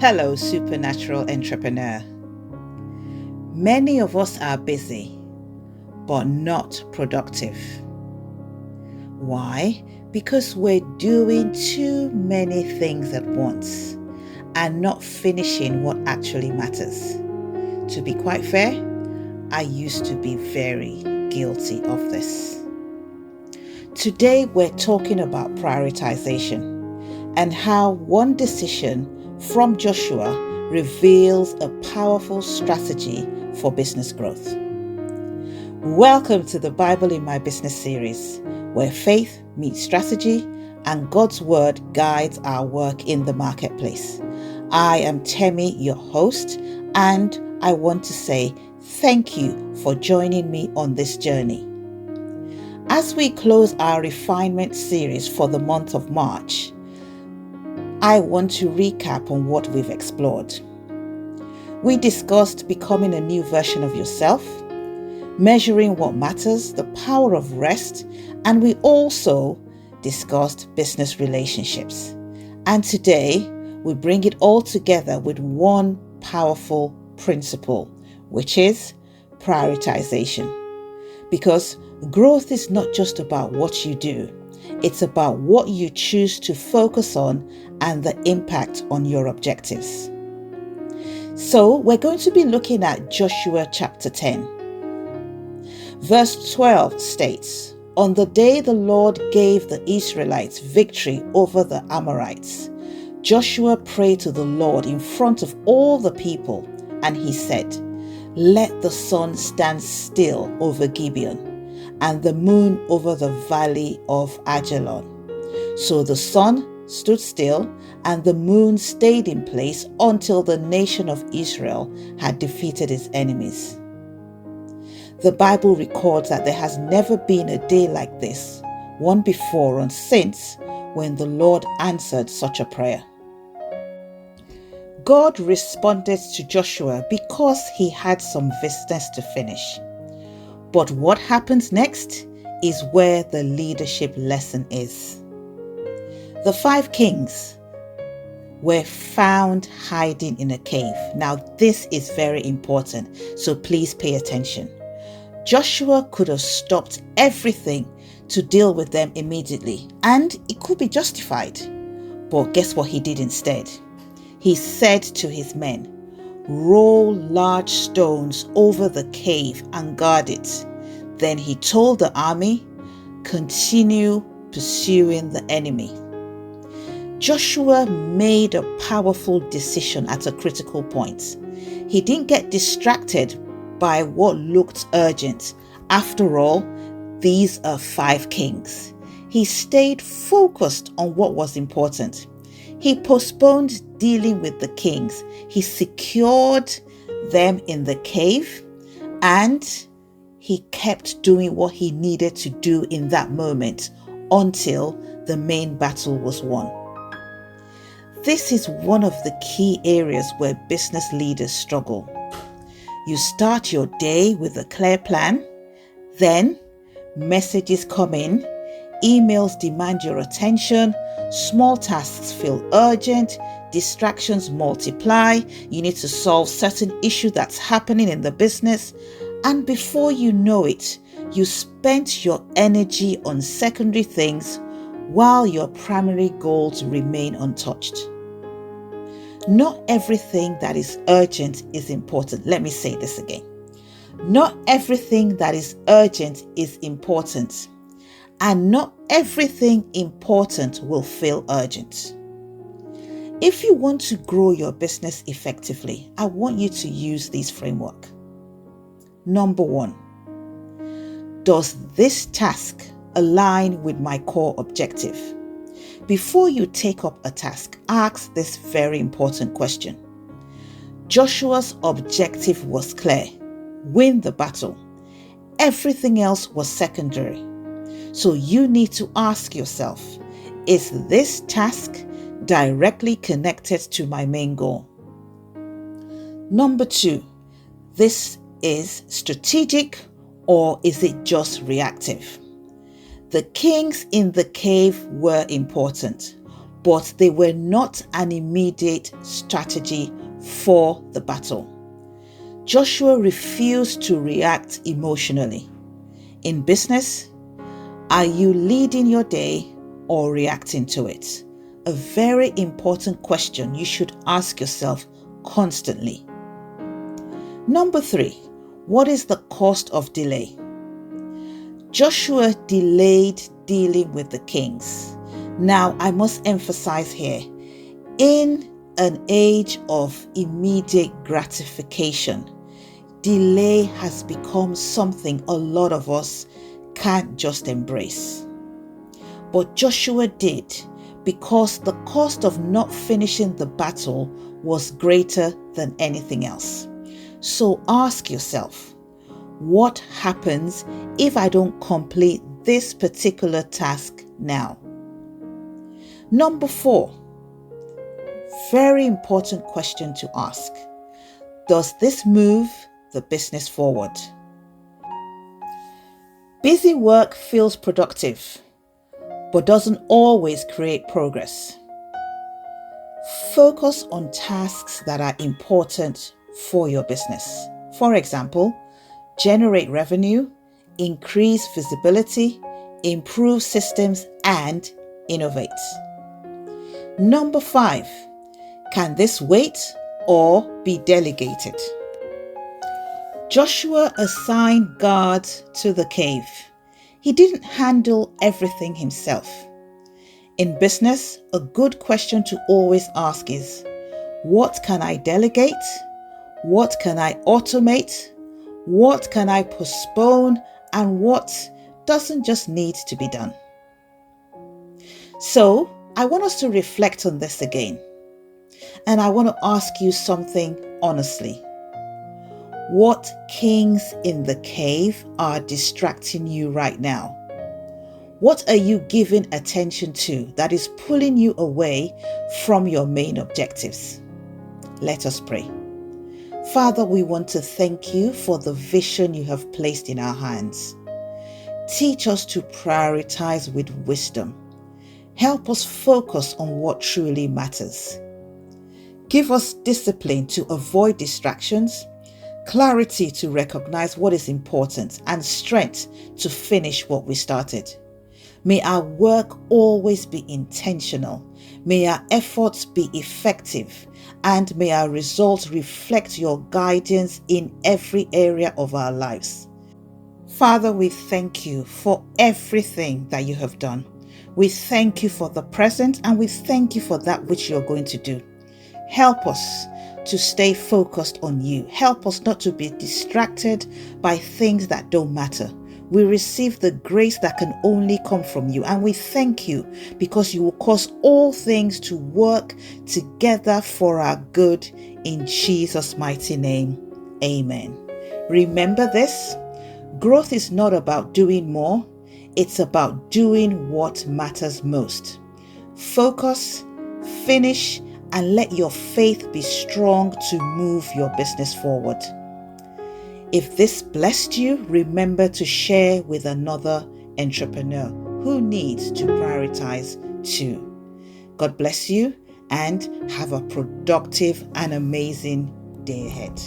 Hello, supernatural entrepreneur. Many of us are busy, but not productive. Why? Because we're doing too many things at once and not finishing what actually matters. To be quite fair, I used to be very guilty of this. Today, we're talking about prioritization and how one decision from Joshua reveals a powerful strategy for business growth. Welcome to the Bible in My Business series, where faith meets strategy and God's word guides our work in the marketplace. I am Temi, your host, and I want to say thank you for joining me on this journey. As we close our Refinement Series for the month of March, I want to recap on what we've explored. We discussed becoming a new version of yourself, measuring what matters, the power of rest, and we also discussed business relationships. And today, we bring it all together with one powerful principle, which is prioritization. Because growth is not just about what you do, it's about what you choose to focus on and the impact on your objectives. So we're going to be looking at Joshua chapter 10. Verse 12 states, "On the day the Lord gave the Israelites victory over the Amorites, Joshua prayed to the Lord in front of all the people, and he said, 'Let the sun stand still over Gibeon, and the moon over the valley of Ajalon.' So the sun stood still, and the moon stayed in place until the nation of Israel had defeated its enemies." The Bible records that there has never been a day like this, one before and since, when the Lord answered such a prayer. God responded to Joshua because he had some business to finish. But what happens next is where the leadership lesson is. The 5 kings were found hiding in a cave. Now, this is very important, so please pay attention. Joshua could have stopped everything to deal with them immediately, and it could be justified. But guess what he did instead? He said to his men, "Roll large stones over the cave and guard it." Then he told the army, "Continue pursuing the enemy." Joshua made a powerful decision at a critical point. He didn't get distracted by what looked urgent. After all, these are 5 kings. He stayed focused on what was important. He postponed dealing with the kings. He secured them in the cave, and he kept doing what he needed to do in that moment until the main battle was won. This is one of the key areas where business leaders struggle. You start your day with a clear plan, then messages come in, emails demand your attention, small tasks feel urgent, distractions multiply, you need to solve certain issue that's happening in the business, and before you know it, you spent your energy on secondary things while your primary goals remain untouched. Not everything that is urgent is important. Let me say this again. Not everything that is urgent is important, and not everything important will feel urgent. If you want to grow your business effectively, I want you to use this framework. Number 1, does this task align with my core objective? Before you take up a task, ask this very important question. Joshua's objective was clear: win the battle. Everything else was secondary. So you need to ask yourself, is this task directly connected to my main goal? Number 2, this is strategic or is it just reactive? The kings in the cave were important, but they were not an immediate strategy for the battle. Joshua refused to react emotionally. In business, are you leading your day or reacting to it? A very important question you should ask yourself constantly. Number 3, what is the cost of delay? Joshua delayed dealing with the kings. Now, I must emphasize here, in an age of immediate gratification, delay has become something a lot of us can't just embrace. But Joshua did, because the cost of not finishing the battle was greater than anything else. So ask yourself, what happens if I don't complete this particular task now? Number 4, very important question to ask. Does this move the business forward? Busy work feels productive, but doesn't always create progress. Focus on tasks that are important for your business. For example, generate revenue, increase visibility, improve systems, and innovate. Number 5, can this wait or be delegated? Joshua assigned guards to the cave. He didn't handle everything himself. In business, a good question to always ask is, what can I delegate? What can I automate? What can I postpone? And what doesn't just need to be done? So, I want us to reflect on this again. And I want to ask you something honestly. What kings in the cave are distracting you right now? What are you giving attention to that is pulling you away from your main objectives? Let us pray. Father, we want to thank you for the vision you have placed in our hands. Teach us to prioritize with wisdom. Help us focus on what truly matters. Give us discipline to avoid distractions, clarity to recognize what is important, and strength to finish what we started. May our work always be intentional. May our efforts be effective, and may our results reflect your guidance in every area of our lives. Father, we thank you for everything that you have done. We thank you for the present, and we thank you for that which you're going to do. Help us to stay focused on you. Help us not to be distracted by things that don't matter. We receive the grace that can only come from you, and we thank you because you will cause all things to work together for our good in Jesus' mighty name. Amen. Remember this, growth is not about doing more, it's about doing what matters most. Focus, finish, and let your faith be strong to move your business forward. If this blessed you, remember to share with another entrepreneur who needs to prioritize too. God bless you and have a productive and amazing day ahead.